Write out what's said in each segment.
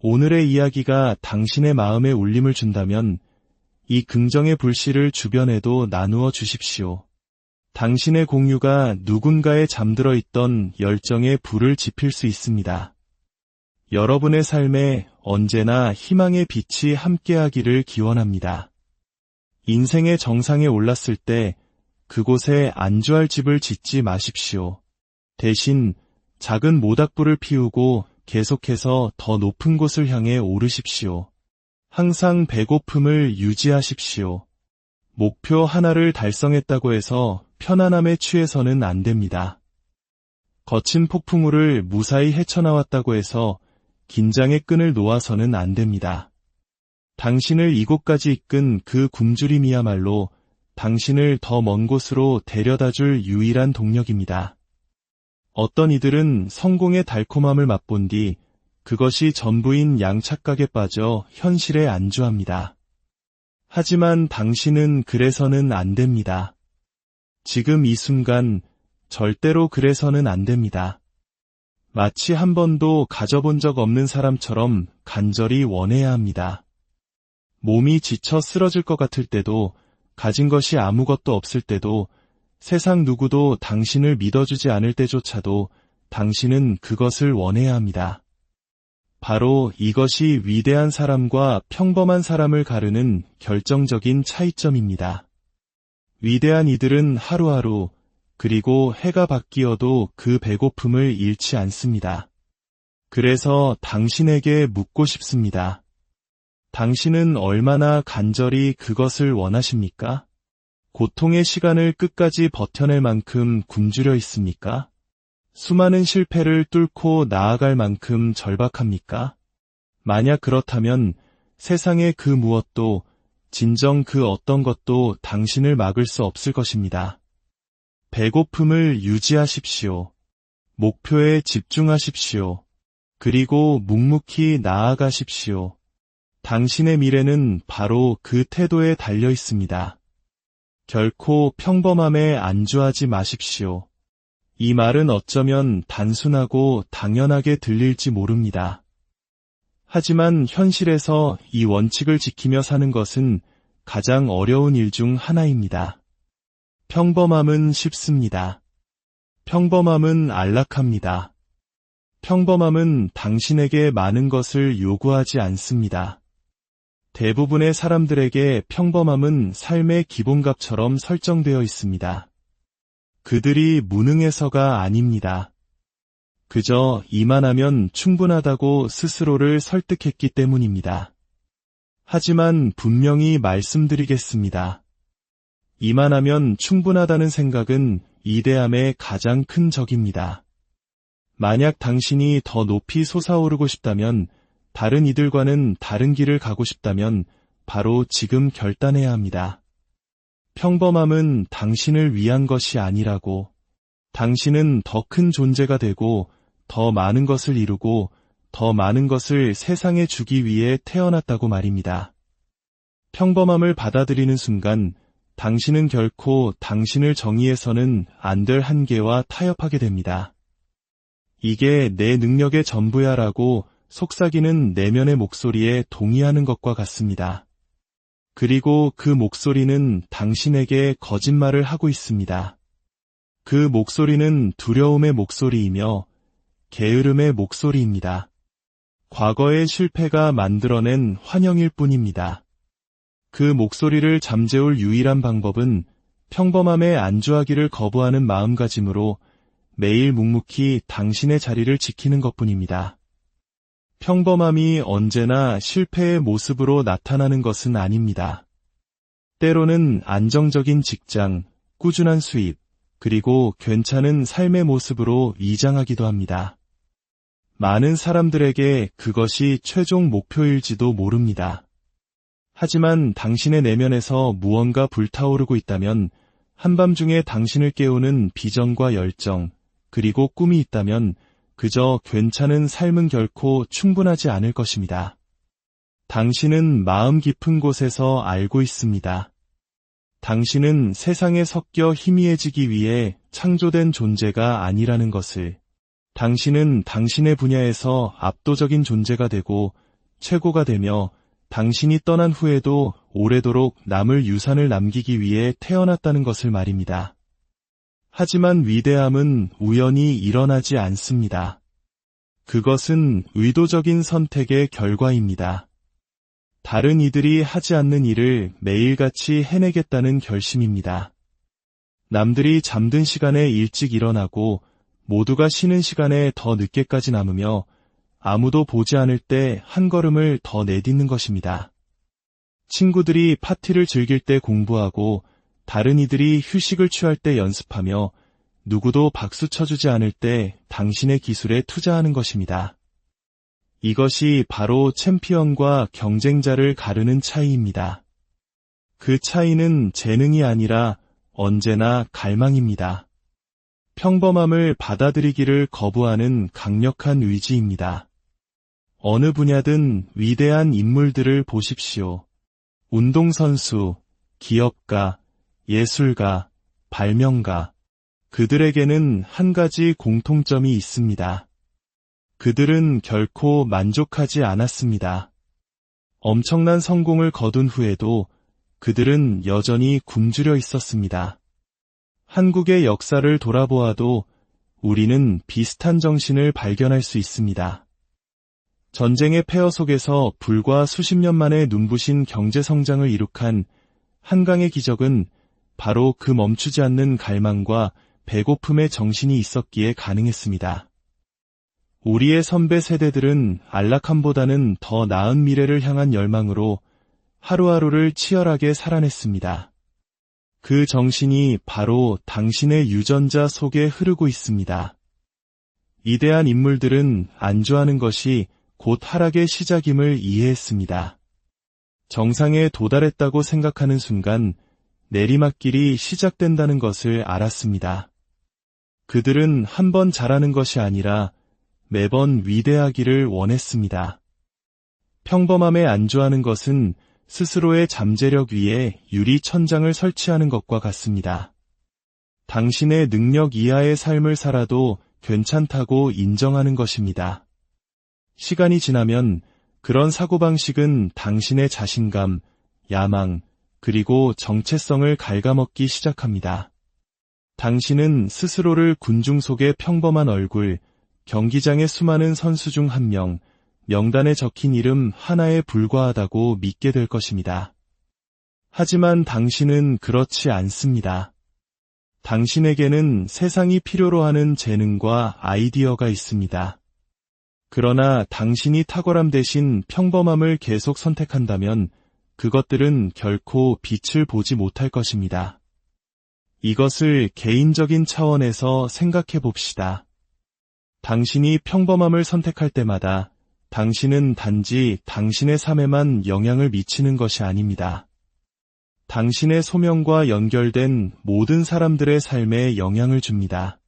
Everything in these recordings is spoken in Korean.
오늘의 이야기가 당신의 마음에 울림을 준다면 이 긍정의 불씨를 주변에도 나누어 주십시오. 당신의 공유가 누군가의 잠들어 있던 열정에 불을 지필 수 있습니다. 여러분의 삶에 언제나 희망의 빛이 함께하기를 기원합니다. 인생의 정상에 올랐을 때 그곳에 안주할 집을 짓지 마십시오. 대신 작은 모닥불을 피우고 계속해서 더 높은 곳을 향해 오르십시오. 항상 배고픔을 유지하십시오. 목표 하나를 달성했다고 해서 편안함에 취해서는 안 됩니다. 거친 폭풍우를 무사히 헤쳐나왔다고 해서 긴장의 끈을 놓아서는 안 됩니다. 당신을 이곳까지 이끈 그 굶주림이야말로 당신을 더 먼 곳으로 데려다줄 유일한 동력입니다. 어떤 이들은 성공의 달콤함을 맛본 뒤 그것이 전부인 양착각에 빠져 현실에 안주합니다. 하지만 당신은 그래서는 안 됩니다. 지금 이 순간 절대로 그래서는 안 됩니다. 마치 한 번도 가져본 적 없는 사람처럼 간절히 원해야 합니다. 몸이 지쳐 쓰러질 것 같을 때도, 가진 것이 아무것도 없을 때도, 세상 누구도 당신을 믿어주지 않을 때조차도 당신은 그것을 원해야 합니다. 바로 이것이 위대한 사람과 평범한 사람을 가르는 결정적인 차이점입니다. 위대한 이들은 하루하루, 그리고 해가 바뀌어도 그 배고픔을 잃지 않습니다. 그래서 당신에게 묻고 싶습니다. 당신은 얼마나 간절히 그것을 원하십니까? 고통의 시간을 끝까지 버텨낼 만큼 굶주려 있습니까? 수많은 실패를 뚫고 나아갈 만큼 절박합니까? 만약 그렇다면 세상의 그 무엇도, 진정 그 어떤 것도 당신을 막을 수 없을 것입니다. 배고픔을 유지하십시오. 목표에 집중하십시오. 그리고 묵묵히 나아가십시오. 당신의 미래는 바로 그 태도에 달려 있습니다. 결코 평범함에 안주하지 마십시오. 이 말은 어쩌면 단순하고 당연하게 들릴지 모릅니다. 하지만 현실에서 이 원칙을 지키며 사는 것은 가장 어려운 일 중 하나입니다. 평범함은 쉽습니다. 평범함은 안락합니다. 평범함은 당신에게 많은 것을 요구하지 않습니다. 대부분의 사람들에게 평범함은 삶의 기본값처럼 설정되어 있습니다. 그들이 무능해서가 아닙니다. 그저 이만하면 충분하다고 스스로를 설득했기 때문입니다. 하지만 분명히 말씀드리겠습니다. 이만하면 충분하다는 생각은 이대함의 가장 큰 적입니다. 만약 당신이 더 높이 솟아오르고 싶다면, 다른 이들과는 다른 길을 가고 싶다면 바로 지금 결단해야 합니다. 평범함은 당신을 위한 것이 아니라고. 당신은 더 큰 존재가 되고 더 많은 것을 이루고 더 많은 것을 세상에 주기 위해 태어났다고 말입니다. 평범함을 받아들이는 순간 당신은 결코 당신을 정의해서는 안 될 한계와 타협하게 됩니다. 이게 내 능력의 전부야라고 속삭이는 내면의 목소리에 동의하는 것과 같습니다. 그리고 그 목소리는 당신에게 거짓말을 하고 있습니다. 그 목소리는 두려움의 목소리이며 게으름의 목소리입니다. 과거의 실패가 만들어낸 환영일 뿐입니다. 그 목소리를 잠재울 유일한 방법은 평범함에 안주하기를 거부하는 마음가짐으로 매일 묵묵히 당신의 자리를 지키는 것뿐입니다. 평범함이 언제나 실패의 모습으로 나타나는 것은 아닙니다. 때로는 안정적인 직장, 꾸준한 수입, 그리고 괜찮은 삶의 모습으로 위장하기도 합니다. 많은 사람들에게 그것이 최종 목표일지도 모릅니다. 하지만 당신의 내면에서 무언가 불타오르고 있다면, 한밤중에 당신을 깨우는 비전과 열정, 그리고 꿈이 있다면 그저 괜찮은 삶은 결코 충분하지 않을 것입니다. 당신은 마음 깊은 곳에서 알고 있습니다. 당신은 세상에 섞여 희미해지기 위해 창조된 존재가 아니라는 것을. 당신은 당신의 분야에서 압도적인 존재가 되고 최고가 되며 당신이 떠난 후에도 오래도록 남을 유산을 남기기 위해 태어났다는 것을 말입니다. 하지만 위대함은 우연히 일어나지 않습니다. 그것은 의도적인 선택의 결과입니다. 다른 이들이 하지 않는 일을 매일같이 해내겠다는 결심입니다. 남들이 잠든 시간에 일찍 일어나고 모두가 쉬는 시간에 더 늦게까지 남으며 아무도 보지 않을 때 한 걸음을 더 내딛는 것입니다. 친구들이 파티를 즐길 때 공부하고 다른 이들이 휴식을 취할 때 연습하며 누구도 박수 쳐주지 않을 때 당신의 기술에 투자하는 것입니다. 이것이 바로 챔피언과 경쟁자를 가르는 차이입니다. 그 차이는 재능이 아니라 언제나 갈망입니다. 평범함을 받아들이기를 거부하는 강력한 의지입니다. 어느 분야든 위대한 인물들을 보십시오. 운동선수, 기업가, 예술가, 발명가. 그들에게는 한 가지 공통점이 있습니다. 그들은 결코 만족하지 않았습니다. 엄청난 성공을 거둔 후에도 그들은 여전히 굶주려 있었습니다. 한국의 역사를 돌아보아도 우리는 비슷한 정신을 발견할 수 있습니다. 전쟁의 폐허 속에서 불과 수십 년 만에 눈부신 경제성장을 이룩한 한강의 기적은 바로 그 멈추지 않는 갈망과 배고픔의 정신이 있었기에 가능했습니다. 우리의 선배 세대들은 안락함보다는 더 나은 미래를 향한 열망으로 하루하루를 치열하게 살아냈습니다. 그 정신이 바로 당신의 유전자 속에 흐르고 있습니다. 이대한 인물들은 안주하는 것이 곧 하락의 시작임을 이해했습니다. 정상에 도달했다고 생각하는 순간 내리막길이 시작된다는 것을 알았습니다. 그들은 한 번 잘하는 것이 아니라 매번 위대하기를 원했습니다. 평범함에 안주하는 것은 스스로의 잠재력 위에 유리 천장을 설치하는 것과 같습니다. 당신의 능력 이하의 삶을 살아도 괜찮다고 인정하는 것입니다. 시간이 지나면 그런 사고방식은 당신의 자신감, 야망, 그리고 정체성을 갉아먹기 시작합니다. 당신은 스스로를 군중 속의 평범한 얼굴, 경기장의 수많은 선수 중 한 명, 명단에 적힌 이름 하나에 불과하다고 믿게 될 것입니다. 하지만 당신은 그렇지 않습니다. 당신에게는 세상이 필요로 하는 재능과 아이디어가 있습니다. 그러나 당신이 탁월함 대신 평범함을 계속 선택한다면 그것들은 결코 빛을 보지 못할 것입니다. 이것을 개인적인 차원에서 생각해 봅시다. 당신이 평범함을 선택할 때마다 당신은 단지 당신의 삶에만 영향을 미치는 것이 아닙니다. 당신의 소명과 연결된 모든 사람들의 삶에 영향을 줍니다.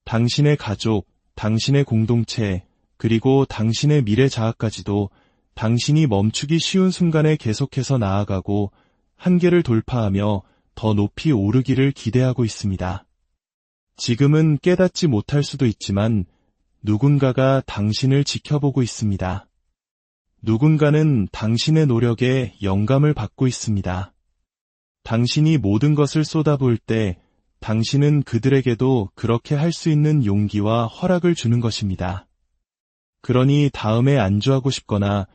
당신의 가족, 당신의 공동체, 그리고 당신의 미래 자아까지도 당신이 멈추기 쉬운 순간에 계속해서 나아가고 한계를 돌파하며 더 높이 오르기를 기대하고 있습니다. 지금은 깨닫지 못할 수도 있지만 누군가가 당신을 지켜보고 있습니다. 누군가는 당신의 노력에 영감을 받고 있습니다. 당신이 모든 것을 쏟아부을 때 당신은 그들에게도 그렇게 할 수 있는 용기와 허락을 주는 것입니다. 그러니 다음에 안주하고 싶거나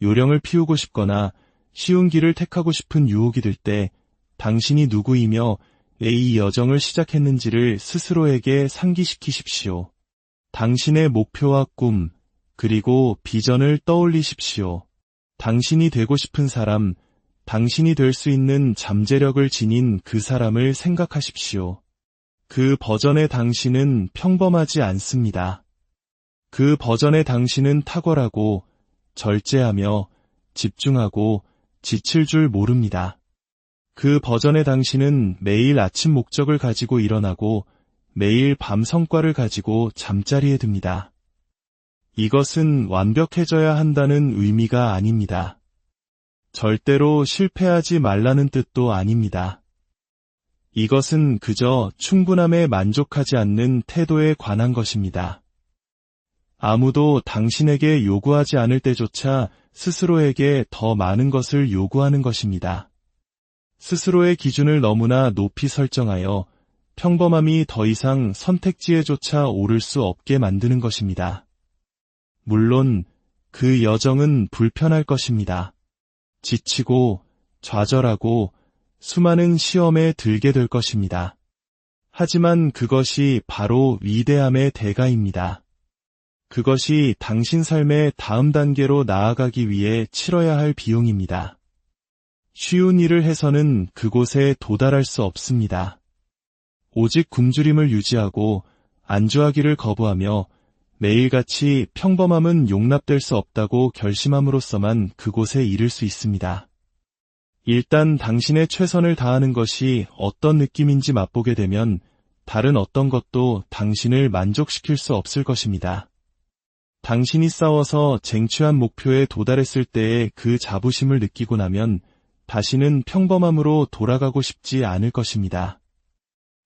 요령을 피우고 싶거나 쉬운 길을 택하고 싶은 유혹이 들 때 당신이 누구이며 왜 이 여정을 시작했는지를 스스로에게 상기시키십시오. 당신의 목표와 꿈, 그리고 비전을 떠올리십시오. 당신이 되고 싶은 사람, 당신이 될 수 있는 잠재력을 지닌 그 사람을 생각하십시오. 그 버전의 당신은 평범하지 않습니다. 그 버전의 당신은 탁월하고 절제하며 집중하고 지칠 줄 모릅니다. 그 버전의 당신은 매일 아침 목적을 가지고 일어나고 매일 밤 성과를 가지고 잠자리에 듭니다. 이것은 완벽해져야 한다는 의미가 아닙니다. 절대로 실패하지 말라는 뜻도 아닙니다. 이것은 그저 충분함에 만족하지 않는 태도에 관한 것입니다. 아무도 당신에게 요구하지 않을 때조차 스스로에게 더 많은 것을 요구하는 것입니다. 스스로의 기준을 너무나 높이 설정하여 평범함이 더 이상 선택지에조차 오를 수 없게 만드는 것입니다. 물론 그 여정은 불편할 것입니다. 지치고 좌절하고 수많은 시험에 들게 될 것입니다. 하지만 그것이 바로 위대함의 대가입니다. 그것이 당신 삶의 다음 단계로 나아가기 위해 치러야 할 비용입니다. 쉬운 일을 해서는 그곳에 도달할 수 없습니다. 오직 굶주림을 유지하고 안주하기를 거부하며 매일같이 평범함은 용납될 수 없다고 결심함으로써만 그곳에 이를 수 있습니다. 일단 당신의 최선을 다하는 것이 어떤 느낌인지 맛보게 되면 다른 어떤 것도 당신을 만족시킬 수 없을 것입니다. 당신이 싸워서 쟁취한 목표에 도달했을 때의 그 자부심을 느끼고 나면 다시는 평범함으로 돌아가고 싶지 않을 것입니다.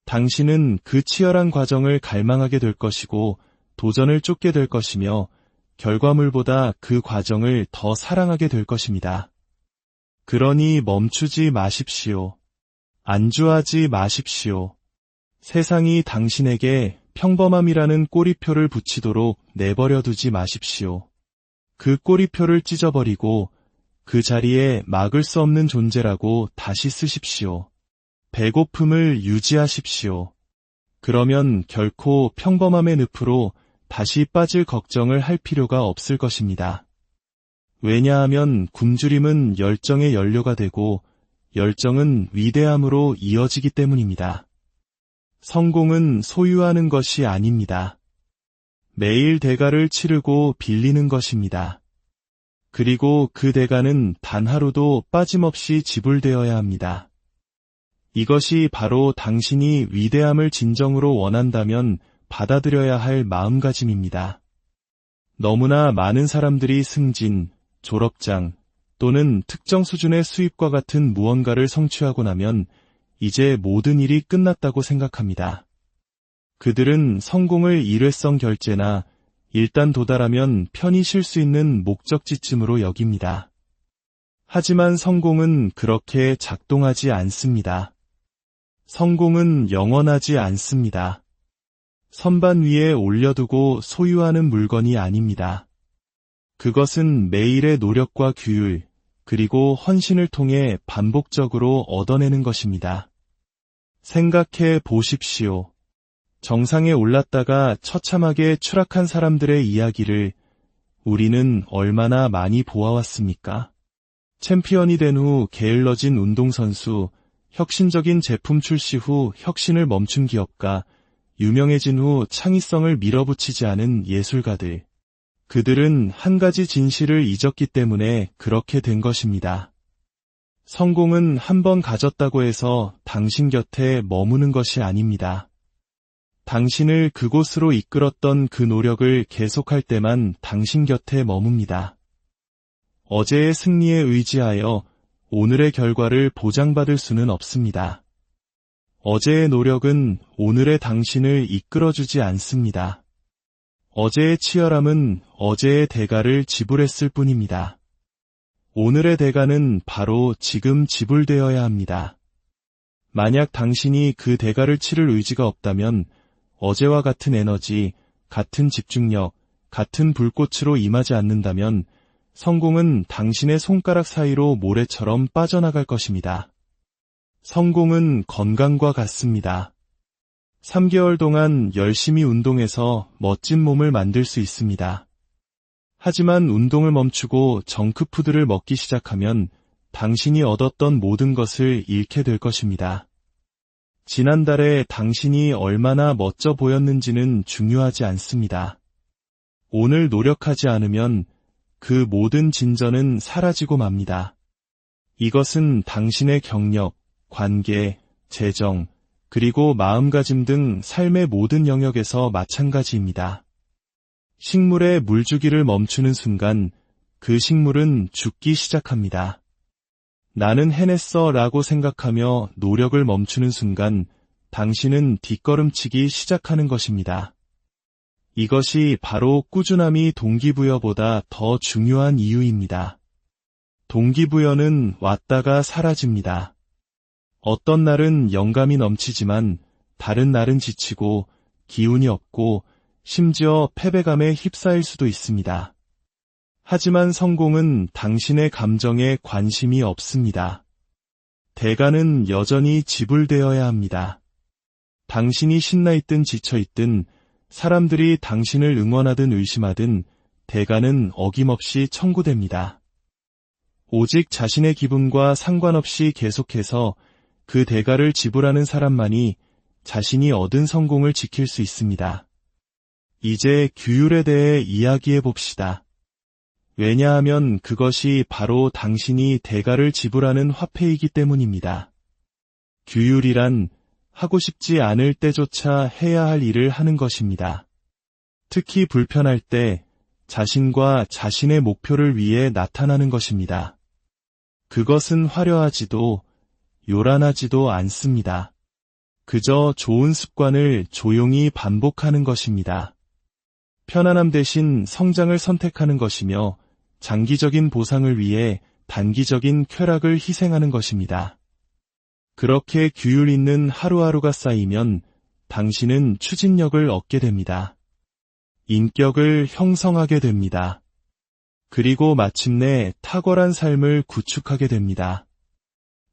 당신은 그 치열한 과정을 갈망하게 될 것이고 도전을 쫓게 될 것이며 결과물보다 그 과정을 더 사랑하게 될 것입니다. 그러니 멈추지 마십시오. 안주하지 마십시오. 세상이 당신에게 평범함이라는 꼬리표를 붙이도록 내버려 두지 마십시오. 그 꼬리표를 찢어버리고 그 자리에 막을 수 없는 존재라고 다시 쓰십시오. 배고픔을 유지하십시오. 그러면 결코 평범함의 늪으로 다시 빠질 걱정을 할 필요가 없을 것입니다. 왜냐하면 굶주림은 열정의 연료가 되고 열정은 위대함으로 이어지기 때문입니다. 성공은 소유하는 것이 아닙니다. 매일 대가를 치르고 빌리는 것입니다. 그리고 그 대가는 단 하루도 빠짐없이 지불되어야 합니다. 이것이 바로 당신이 위대함을 진정으로 원한다면 받아들여야 할 마음가짐입니다. 너무나 많은 사람들이 승진, 졸업장 또는 특정 수준의 수입과 같은 무언가를 성취하고 나면 이제 모든 일이 끝났다고 생각합니다. 그들은 성공을 일회성 결제나 일단 도달하면 편히 쉴 수 있는 목적지쯤으로 여깁니다. 하지만 성공은 그렇게 작동하지 않습니다. 성공은 영원하지 않습니다. 선반 위에 올려두고 소유하는 물건이 아닙니다. 그것은 매일의 노력과 규율, 그리고 헌신을 통해 반복적으로 얻어내는 것입니다. 생각해 보십시오. 정상에 올랐다가 처참하게 추락한 사람들의 이야기를 우리는 얼마나 많이 보아왔습니까? 챔피언이 된 후 게을러진 운동선수, 혁신적인 제품 출시 후 혁신을 멈춘 기업가, 유명해진 후 창의성을 밀어붙이지 않은 예술가들. 그들은 한 가지 진실을 잊었기 때문에 그렇게 된 것입니다. 성공은 한 번 가졌다고 해서 당신 곁에 머무는 것이 아닙니다. 당신을 그곳으로 이끌었던 그 노력을 계속할 때만 당신 곁에 머뭅니다. 어제의 승리에 의지하여 오늘의 결과를 보장받을 수는 없습니다. 어제의 노력은 오늘의 당신을 이끌어주지 않습니다. 어제의 치열함은 어제의 대가를 지불했을 뿐입니다. 오늘의 대가는 바로 지금 지불되어야 합니다. 만약 당신이 그 대가를 치를 의지가 없다면 어제와 같은 에너지, 같은 집중력, 같은 불꽃으로 임하지 않는다면 성공은 당신의 손가락 사이로 모래처럼 빠져나갈 것입니다. 성공은 건강과 같습니다. 3개월 동안 열심히 운동해서 멋진 몸을 만들 수 있습니다. 하지만 운동을 멈추고 정크푸드를 먹기 시작하면 당신이 얻었던 모든 것을 잃게 될 것입니다. 지난달에 당신이 얼마나 멋져 보였는지는 중요하지 않습니다. 오늘 노력하지 않으면 그 모든 진전은 사라지고 맙니다. 이것은 당신의 경력, 관계, 재정, 그리고 마음가짐 등 삶의 모든 영역에서 마찬가지입니다. 식물에 물 주기를 멈추는 순간 그 식물은 죽기 시작합니다. 나는 해냈어 라고 생각하며 노력을 멈추는 순간 당신은 뒷걸음치기 시작하는 것입니다. 이것이 바로 꾸준함이 동기부여보다 더 중요한 이유입니다. 동기부여는 왔다가 사라집니다. 어떤 날은 영감이 넘치지만 다른 날은 지치고 기운이 없고 심지어 패배감에 휩싸일 수도 있습니다. 하지만 성공은 당신의 감정에 관심이 없습니다. 대가는 여전히 지불되어야 합니다. 당신이 신나있든 지쳐있든 사람들이 당신을 응원하든 의심하든 대가는 어김없이 청구됩니다. 오직 자신의 기분과 상관없이 계속해서 그 대가를 지불하는 사람만이 자신이 얻은 성공을 지킬 수 있습니다. 이제 규율에 대해 이야기해 봅시다. 왜냐하면 그것이 바로 당신이 대가를 지불하는 화폐이기 때문입니다. 규율이란 하고 싶지 않을 때조차 해야 할 일을 하는 것입니다. 특히 불편할 때 자신과 자신의 목표를 위해 나타나는 것입니다. 그것은 화려하지도 요란하지도 않습니다. 그저 좋은 습관을 조용히 반복하는 것입니다. 편안함 대신 성장을 선택하는 것이며 장기적인 보상을 위해 단기적인 쾌락을 희생하는 것입니다. 그렇게 규율 있는 하루하루가 쌓이면 당신은 추진력을 얻게 됩니다. 인격을 형성하게 됩니다. 그리고 마침내 탁월한 삶을 구축하게 됩니다.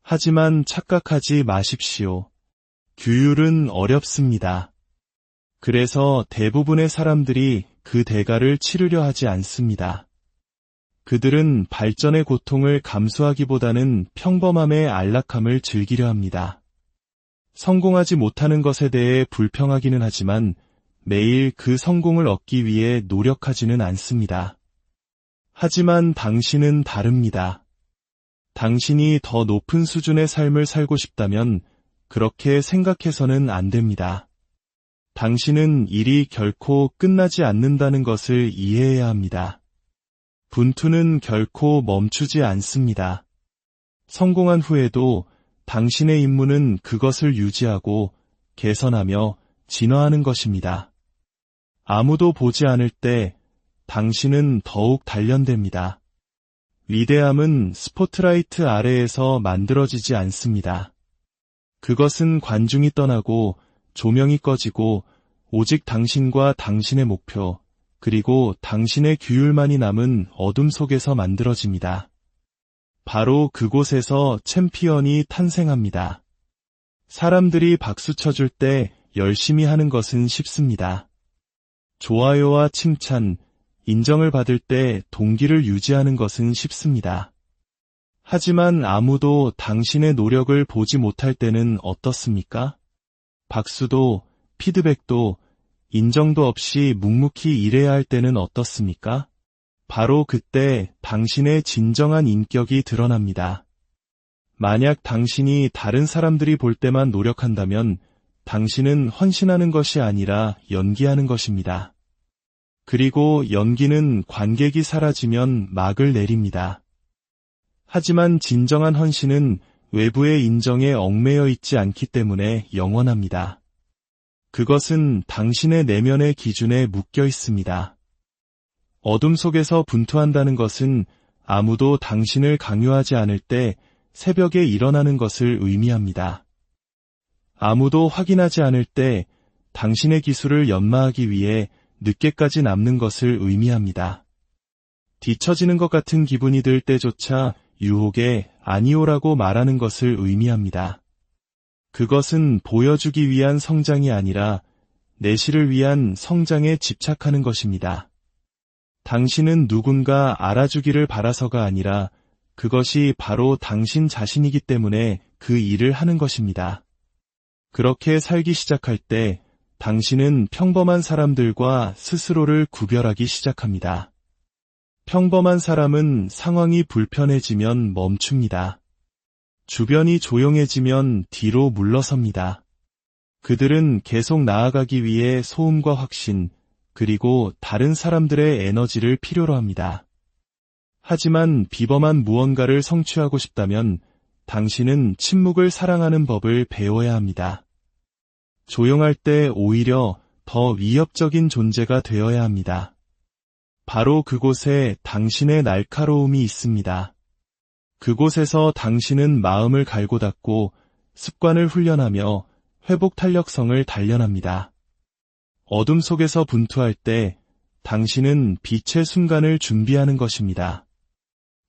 하지만 착각하지 마십시오. 규율은 어렵습니다. 그래서 대부분의 사람들이 그 대가를 치르려 하지 않습니다. 그들은 발전의 고통을 감수하기보다는 평범함의 안락함을 즐기려 합니다. 성공하지 못하는 것에 대해 불평하기는 하지만 매일 그 성공을 얻기 위해 노력하지는 않습니다. 하지만 당신은 다릅니다. 당신이 더 높은 수준의 삶을 살고 싶다면 그렇게 생각해서는 안 됩니다. 당신은 일이 결코 끝나지 않는다는 것을 이해해야 합니다. 분투는 결코 멈추지 않습니다. 성공한 후에도 당신의 임무는 그것을 유지하고 개선하며 진화하는 것입니다. 아무도 보지 않을 때 당신은 더욱 단련됩니다. 위대함은 스포트라이트 아래에서 만들어지지 않습니다. 그것은 관중이 떠나고 조명이 꺼지고 오직 당신과 당신의 목표, 그리고 당신의 규율만이 남은 어둠 속에서 만들어집니다. 바로 그곳에서 챔피언이 탄생합니다. 사람들이 박수 쳐줄 때 열심히 하는 것은 쉽습니다. 좋아요와 칭찬, 인정을 받을 때 동기를 유지하는 것은 쉽습니다. 하지만 아무도 당신의 노력을 보지 못할 때는 어떻습니까? 박수도, 피드백도, 인정도 없이 묵묵히 일해야 할 때는 어떻습니까? 바로 그때 당신의 진정한 인격이 드러납니다. 만약 당신이 다른 사람들이 볼 때만 노력한다면 당신은 헌신하는 것이 아니라 연기하는 것입니다. 그리고 연기는 관객이 사라지면 막을 내립니다. 하지만 진정한 헌신은 외부의 인정에 얽매여 있지 않기 때문에 영원합니다. 그것은 당신의 내면의 기준에 묶여 있습니다. 어둠 속에서 분투한다는 것은 아무도 당신을 강요하지 않을 때 새벽에 일어나는 것을 의미합니다. 아무도 확인하지 않을 때 당신의 기술을 연마하기 위해 늦게까지 남는 것을 의미합니다. 뒤처지는 것 같은 기분이 들 때조차 유혹에 아니오라고 말하는 것을 의미합니다. 그것은 보여주기 위한 성장이 아니라 내실을 위한 성장에 집착하는 것입니다. 당신은 누군가 알아주기를 바라서가 아니라 그것이 바로 당신 자신이기 때문에 그 일을 하는 것입니다. 그렇게 살기 시작할 때 당신은 평범한 사람들과 스스로를 구별하기 시작합니다. 평범한 사람은 상황이 불편해지면 멈춥니다. 주변이 조용해지면 뒤로 물러섭니다. 그들은 계속 나아가기 위해 소음과 확신, 그리고 다른 사람들의 에너지를 필요로 합니다. 하지만 비범한 무언가를 성취하고 싶다면 당신은 침묵을 사랑하는 법을 배워야 합니다. 조용할 때 오히려 더 위협적인 존재가 되어야 합니다. 바로 그곳에 당신의 날카로움이 있습니다. 그곳에서 당신은 마음을 갈고 닦고 습관을 훈련하며 회복 탄력성을 단련합니다. 어둠 속에서 분투할 때 당신은 빛의 순간을 준비하는 것입니다.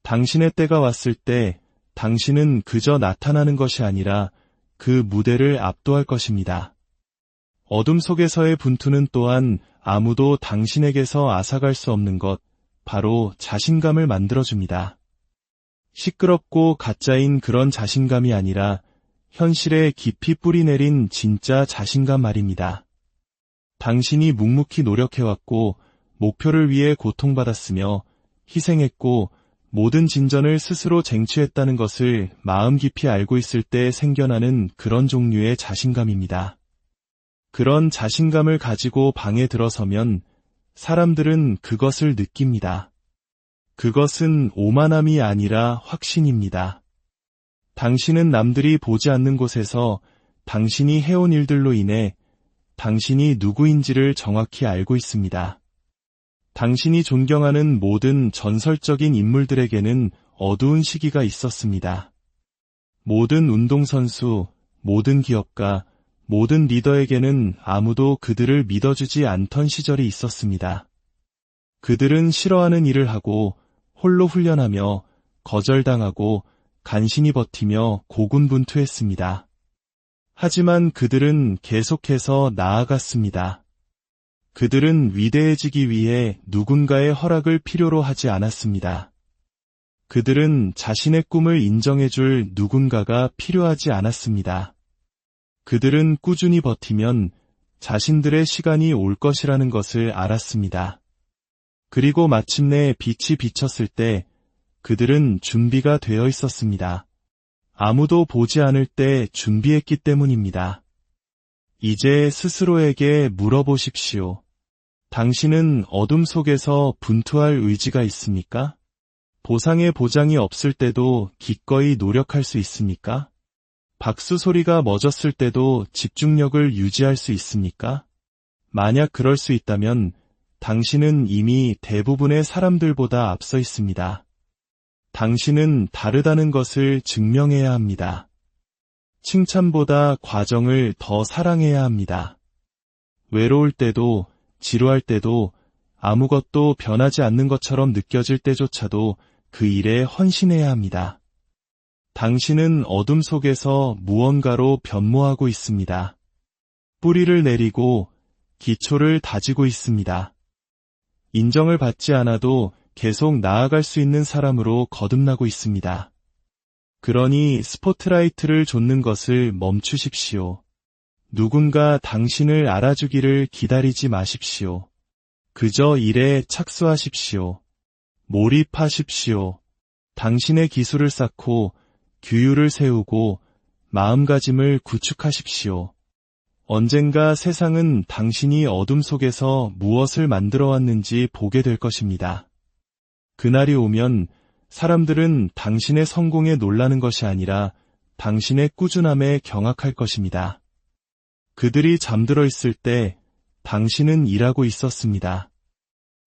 당신의 때가 왔을 때 당신은 그저 나타나는 것이 아니라 그 무대를 압도할 것입니다. 어둠 속에서의 분투는 또한 아무도 당신에게서 앗아갈 수 없는 것, 바로 자신감을 만들어줍니다. 시끄럽고 가짜인 그런 자신감이 아니라 현실에 깊이 뿌리내린 진짜 자신감 말입니다. 당신이 묵묵히 노력해왔고 목표를 위해 고통받았으며 희생했고 모든 진전을 스스로 쟁취했다는 것을 마음 깊이 알고 있을 때 생겨나는 그런 종류의 자신감입니다. 그런 자신감을 가지고 방에 들어서면 사람들은 그것을 느낍니다. 그것은 오만함이 아니라 확신입니다. 당신은 남들이 보지 않는 곳에서 당신이 해온 일들로 인해 당신이 누구인지를 정확히 알고 있습니다. 당신이 존경하는 모든 전설적인 인물들에게는 어두운 시기가 있었습니다. 모든 운동선수, 모든 기업가, 모든 리더에게는 아무도 그들을 믿어주지 않던 시절이 있었습니다. 그들은 싫어하는 일을 하고 홀로 훈련하며 거절당하고 간신히 버티며 고군분투했습니다. 하지만 그들은 계속해서 나아갔습니다. 그들은 위대해지기 위해 누군가의 허락을 필요로 하지 않았습니다. 그들은 자신의 꿈을 인정해줄 누군가가 필요하지 않았습니다. 그들은 꾸준히 버티면 자신들의 시간이 올 것이라는 것을 알았습니다. 그리고 마침내 빛이 비쳤을 때 그들은 준비가 되어 있었습니다. 아무도 보지 않을 때 준비했기 때문입니다. 이제 스스로에게 물어보십시오. 당신은 어둠 속에서 분투할 의지가 있습니까? 보상의 보장이 없을 때도 기꺼이 노력할 수 있습니까? 박수 소리가 멎었을 때도 집중력을 유지할 수 있습니까? 만약 그럴 수 있다면 당신은 이미 대부분의 사람들보다 앞서 있습니다. 당신은 다르다는 것을 증명해야 합니다. 칭찬보다 과정을 더 사랑해야 합니다. 외로울 때도, 지루할 때도, 아무것도 변하지 않는 것처럼 느껴질 때조차도 그 일에 헌신해야 합니다. 당신은 어둠 속에서 무언가로 변모하고 있습니다. 뿌리를 내리고 기초를 다지고 있습니다. 인정을 받지 않아도 계속 나아갈 수 있는 사람으로 거듭나고 있습니다. 그러니 스포트라이트를 좇는 것을 멈추십시오. 누군가 당신을 알아주기를 기다리지 마십시오. 그저 일에 착수하십시오. 몰입하십시오. 당신의 기술을 쌓고 규율을 세우고 마음가짐을 구축하십시오. 언젠가 세상은 당신이 어둠 속에서 무엇을 만들어 왔는지 보게 될 것입니다. 그날이 오면 사람들은 당신의 성공에 놀라는 것이 아니라 당신의 꾸준함에 경악할 것입니다. 그들이 잠들어 있을 때 당신은 일하고 있었습니다.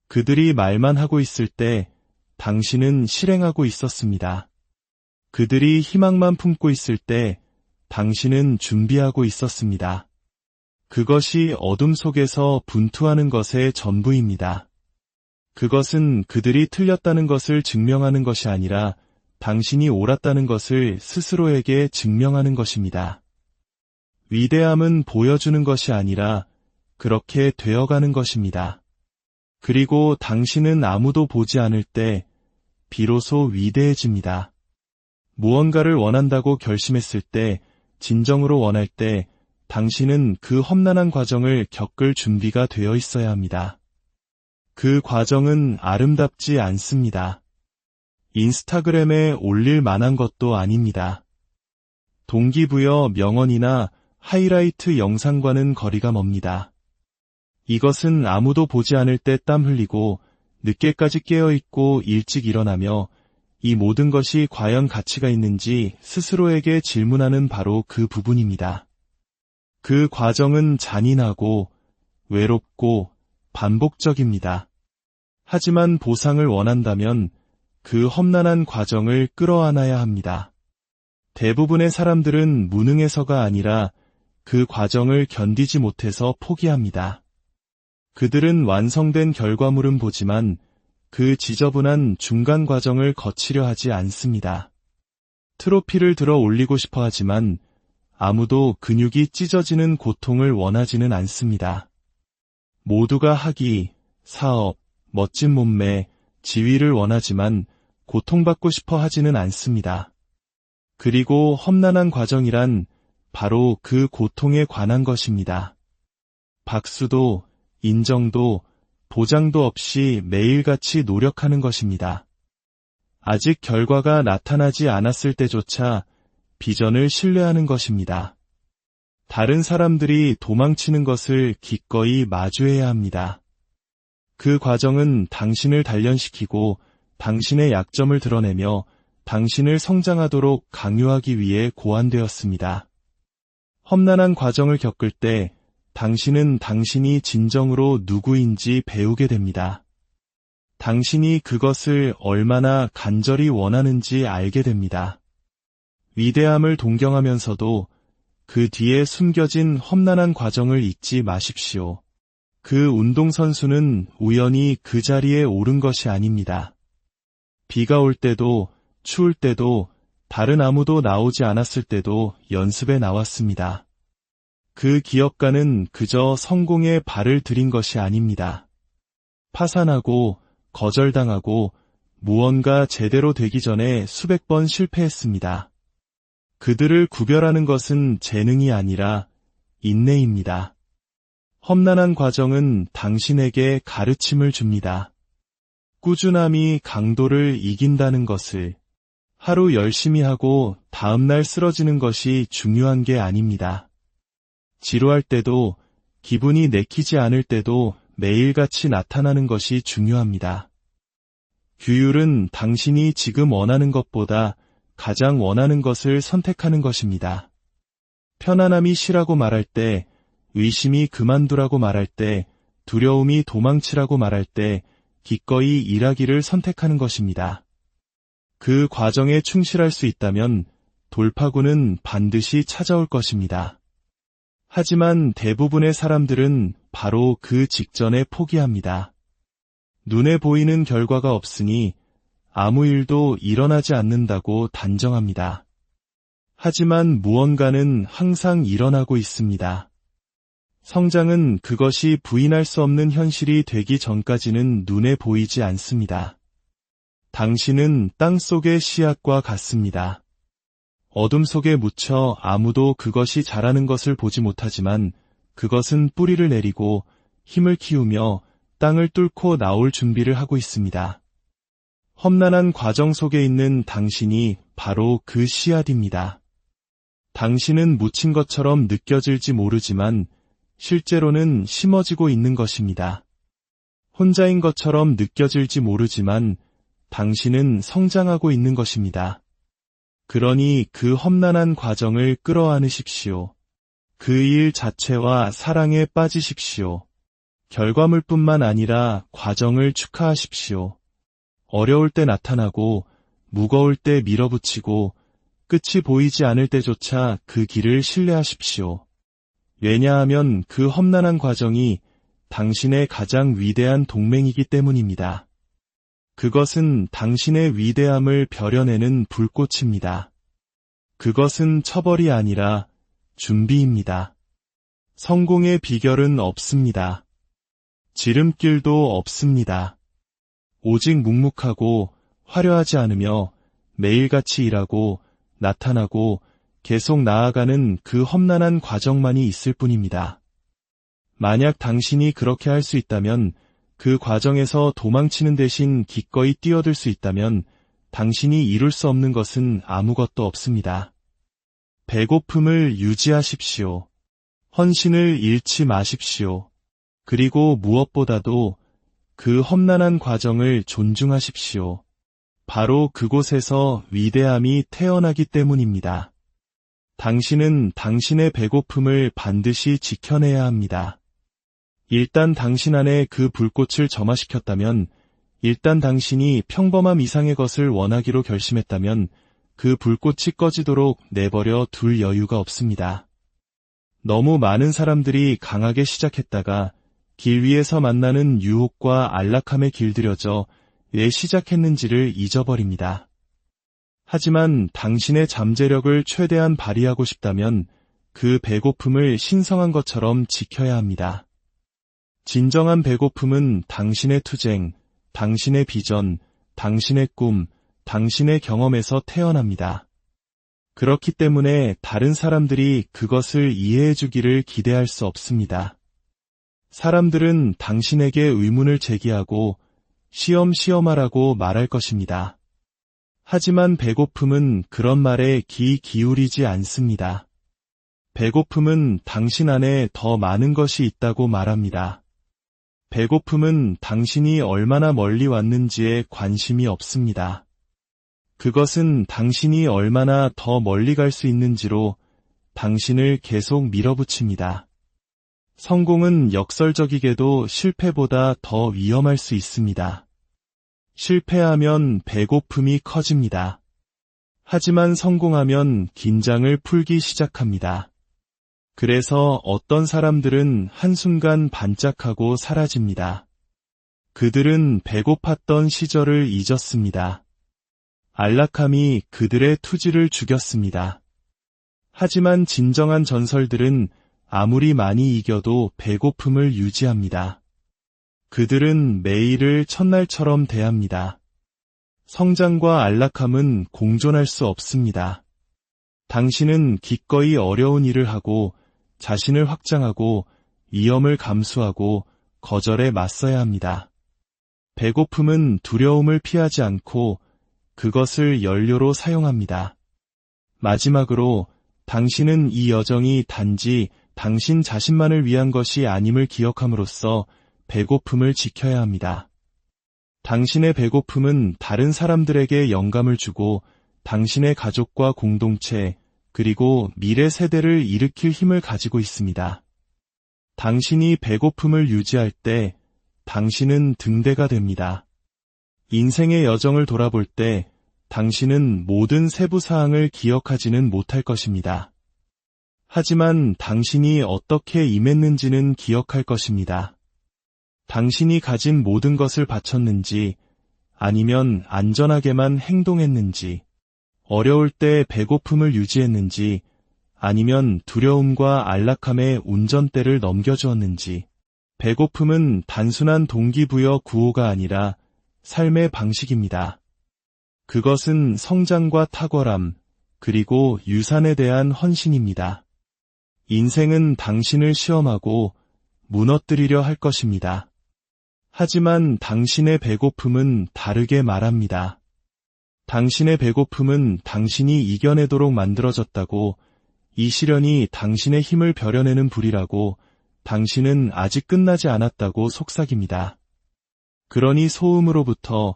그들이 말만 하고 있을 때 당신은 실행하고 있었습니다. 그들이 희망만 품고 있을 때 당신은 준비하고 있었습니다. 그것이 어둠 속에서 분투하는 것의 전부입니다. 그것은 그들이 틀렸다는 것을 증명하는 것이 아니라 당신이 옳았다는 것을 스스로에게 증명하는 것입니다. 위대함은 보여주는 것이 아니라 그렇게 되어가는 것입니다. 그리고 당신은 아무도 보지 않을 때 비로소 위대해집니다. 무언가를 원한다고 결심했을 때, 진정으로 원할 때 당신은 그 험난한 과정을 겪을 준비가 되어 있어야 합니다. 그 과정은 아름답지 않습니다. 인스타그램에 올릴 만한 것도 아닙니다. 동기부여 명언이나 하이라이트 영상과는 거리가 멉니다. 이것은 아무도 보지 않을 때 땀 흘리고 늦게까지 깨어있고 일찍 일어나며 이 모든 것이 과연 가치가 있는지 스스로에게 질문하는 바로 그 부분입니다. 그 과정은 잔인하고 외롭고 반복적입니다. 하지만 보상을 원한다면 그 험난한 과정을 끌어안아야 합니다. 대부분의 사람들은 무능해서가 아니라 그 과정을 견디지 못해서 포기합니다. 그들은 완성된 결과물은 보지만 그 지저분한 중간 과정을 거치려 하지 않습니다. 트로피를 들어 올리고 싶어 하지만 아무도 근육이 찢어지는 고통을 원하지는 않습니다. 모두가 학위, 사업, 멋진 몸매, 지위를 원하지만 고통받고 싶어 하지는 않습니다. 그리고 험난한 과정이란 바로 그 고통에 관한 것입니다. 박수도, 인정도, 보장도 없이 매일같이 노력하는 것입니다. 아직 결과가 나타나지 않았을 때조차 비전을 신뢰하는 것입니다. 다른 사람들이 도망치는 것을 기꺼이 마주해야 합니다. 그 과정은 당신을 단련시키고 당신의 약점을 드러내며 당신을 성장하도록 강요하기 위해 고안되었습니다. 험난한 과정을 겪을 때 당신은 당신이 진정으로 누구인지 배우게 됩니다. 당신이 그것을 얼마나 간절히 원하는지 알게 됩니다. 위대함을 동경하면서도 그 뒤에 숨겨진 험난한 과정을 잊지 마십시오. 그 운동선수는 우연히 그 자리에 오른 것이 아닙니다. 비가 올 때도, 추울 때도, 다른 아무도 나오지 않았을 때도 연습에 나왔습니다. 그 기업가는 그저 성공에 발을 들인 것이 아닙니다. 파산하고, 거절당하고, 무언가 제대로 되기 전에 수백 번 실패했습니다. 그들을 구별하는 것은 재능이 아니라 인내입니다. 험난한 과정은 당신에게 가르침을 줍니다. 꾸준함이 강도를 이긴다는 것을. 하루 열심히 하고 다음날 쓰러지는 것이 중요한 게 아닙니다. 지루할 때도, 기분이 내키지 않을 때도 매일같이 나타나는 것이 중요합니다. 규율은 당신이 지금 원하는 것보다 가장 원하는 것을 선택하는 것입니다. 편안함이 쉬라고 말할 때, 의심이 그만두라고 말할 때, 두려움이 도망치라고 말할 때 기꺼이 일하기를 선택하는 것입니다. 그 과정에 충실할 수 있다면 돌파구는 반드시 찾아올 것입니다. 하지만 대부분의 사람들은 바로 그 직전에 포기합니다. 눈에 보이는 결과가 없으니 아무 일도 일어나지 않는다고 단정합니다. 하지만 무언가는 항상 일어나고 있습니다. 성장은 그것이 부인할 수 없는 현실이 되기 전까지는 눈에 보이지 않습니다. 당신은 땅 속의 씨앗과 같습니다. 어둠 속에 묻혀 아무도 그것이 자라는 것을 보지 못하지만 그것은 뿌리를 내리고 힘을 키우며 땅을 뚫고 나올 준비를 하고 있습니다. 험난한 과정 속에 있는 당신이 바로 그 씨앗입니다. 당신은 묻힌 것처럼 느껴질지 모르지만 실제로는 심어지고 있는 것입니다. 혼자인 것처럼 느껴질지 모르지만 당신은 성장하고 있는 것입니다. 그러니 그 험난한 과정을 끌어안으십시오. 그 일 자체와 사랑에 빠지십시오. 결과물뿐만 아니라 과정을 축하하십시오. 어려울 때 나타나고 무거울 때 밀어붙이고 끝이 보이지 않을 때조차 그 길을 신뢰하십시오. 왜냐하면 그 험난한 과정이 당신의 가장 위대한 동맹이기 때문입니다. 그것은 당신의 위대함을 벼려내는 불꽃입니다. 그것은 처벌이 아니라 준비입니다. 성공의 비결은 없습니다. 지름길도 없습니다. 오직 묵묵하고 화려하지 않으며 매일같이 일하고 나타나고 계속 나아가는 그 험난한 과정만이 있을 뿐입니다. 만약 당신이 그렇게 할 수 있다면, 그 과정에서 도망치는 대신 기꺼이 뛰어들 수 있다면 당신이 이룰 수 없는 것은 아무것도 없습니다. 배고픔을 유지하십시오. 헌신을 잃지 마십시오. 그리고 무엇보다도 그 험난한 과정을 존중하십시오. 바로 그곳에서 위대함이 태어나기 때문입니다. 당신은 당신의 배고픔을 반드시 지켜내야 합니다. 일단 당신 안에 그 불꽃을 점화시켰다면, 일단 당신이 평범함 이상의 것을 원하기로 결심했다면 그 불꽃이 꺼지도록 내버려 둘 여유가 없습니다. 너무 많은 사람들이 강하게 시작했다가 길 위에서 만나는 유혹과 안락함에 길들여져 왜 시작했는지를 잊어버립니다. 하지만 당신의 잠재력을 최대한 발휘하고 싶다면 그 배고픔을 신성한 것처럼 지켜야 합니다. 진정한 배고픔은 당신의 투쟁, 당신의 비전, 당신의 꿈, 당신의 경험에서 태어납니다. 그렇기 때문에 다른 사람들이 그것을 이해해 주기를 기대할 수 없습니다. 사람들은 당신에게 의문을 제기하고 시험하라고 말할 것입니다. 하지만 배고픔은 그런 말에 귀 기울이지 않습니다. 배고픔은 당신 안에 더 많은 것이 있다고 말합니다. 배고픔은 당신이 얼마나 멀리 왔는지에 관심이 없습니다. 그것은 당신이 얼마나 더 멀리 갈 수 있는지로 당신을 계속 밀어붙입니다. 성공은 역설적이게도 실패보다 더 위험할 수 있습니다. 실패하면 배고픔이 커집니다. 하지만 성공하면 긴장을 풀기 시작합니다. 그래서 어떤 사람들은 한순간 반짝하고 사라집니다. 그들은 배고팠던 시절을 잊었습니다. 안락함이 그들의 투지를 죽였습니다. 하지만 진정한 전설들은 아무리 많이 이겨도 배고픔을 유지합니다. 그들은 매일을 첫날처럼 대합니다. 성장과 안락함은 공존할 수 없습니다. 당신은 기꺼이 어려운 일을 하고 자신을 확장하고 위험을 감수하고 거절에 맞서야 합니다. 배고픔은 두려움을 피하지 않고 그것을 연료로 사용합니다. 마지막으로 당신은 이 여정이 단지 당신 자신만을 위한 것이 아님을 기억함으로써 배고픔을 지켜야 합니다. 당신의 배고픔은 다른 사람들에게 영감을 주고 당신의 가족과 공동체 그리고 미래 세대를 일으킬 힘을 가지고 있습니다. 당신이 배고픔을 유지할 때 당신은 등대가 됩니다. 인생의 여정을 돌아볼 때 당신은 모든 세부 사항을 기억하지는 못할 것입니다. 하지만 당신이 어떻게 임했는지는 기억할 것입니다. 당신이 가진 모든 것을 바쳤는지 아니면 안전하게만 행동했는지, 어려울 때 배고픔을 유지했는지 아니면 두려움과 안락함의 운전대를 넘겨주었는지, 배고픔은 단순한 동기부여 구호가 아니라 삶의 방식입니다. 그것은 성장과 탁월함, 그리고 유산에 대한 헌신입니다. 인생은 당신을 시험하고 무너뜨리려 할 것입니다. 하지만 당신의 배고픔은 다르게 말합니다. 당신의 배고픔은 당신이 이겨내도록 만들어졌다고, 이 시련이 당신의 힘을 벼려내는 불이라고, 당신은 아직 끝나지 않았다고 속삭입니다. 그러니 소음으로부터,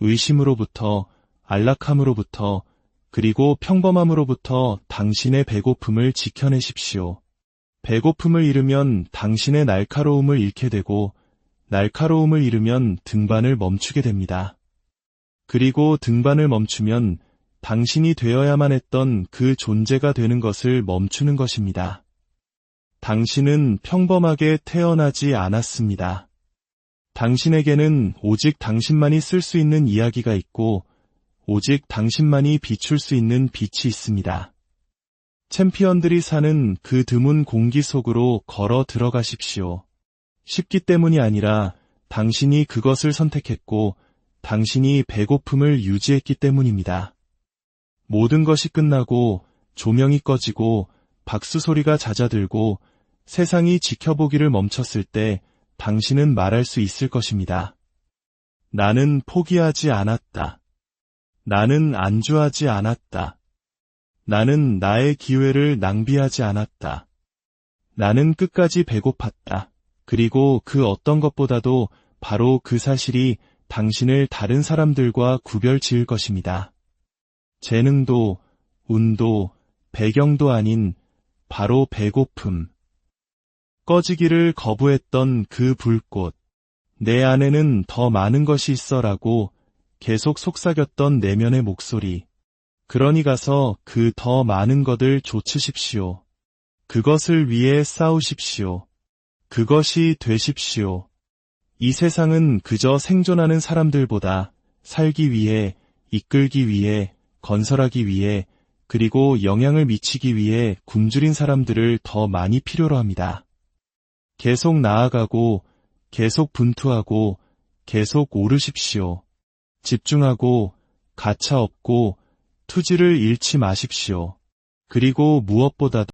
의심으로부터, 안락함으로부터, 그리고 평범함으로부터 당신의 배고픔을 지켜내십시오. 배고픔을 잃으면 당신의 날카로움을 잃게 되고, 날카로움을 잃으면 등반을 멈추게 됩니다. 그리고 등반을 멈추면 당신이 되어야만 했던 그 존재가 되는 것을 멈추는 것입니다. 당신은 평범하게 태어나지 않았습니다. 당신에게는 오직 당신만이 쓸 수 있는 이야기가 있고 오직 당신만이 비출 수 있는 빛이 있습니다. 챔피언들이 사는 그 드문 공기 속으로 걸어 들어가십시오. 쉽기 때문이 아니라 당신이 그것을 선택했고 당신이 배고픔을 유지했기 때문입니다. 모든 것이 끝나고 조명이 꺼지고 박수 소리가 잦아들고 세상이 지켜보기를 멈췄을 때 당신은 말할 수 있을 것입니다. 나는 포기하지 않았다. 나는 안주하지 않았다. 나는 나의 기회를 낭비하지 않았다. 나는 끝까지 배고팠다. 그리고 그 어떤 것보다도 바로 그 사실이 당신을 다른 사람들과 구별 지을 것입니다. 재능도, 운도, 배경도 아닌 바로 배고픔. 꺼지기를 거부했던 그 불꽃. 내 안에는 더 많은 것이 있어라고 계속 속삭였던 내면의 목소리. 그러니 가서 그 더 많은 것을 좇으십시오. 그것을 위해 싸우십시오. 그것이 되십시오. 이 세상은 그저 생존하는 사람들보다 살기 위해, 이끌기 위해, 건설하기 위해, 그리고 영향을 미치기 위해 굶주린 사람들을 더 많이 필요로 합니다. 계속 나아가고, 계속 분투하고, 계속 오르십시오. 집중하고, 가차없고, 투지를 잃지 마십시오. 그리고 무엇보다도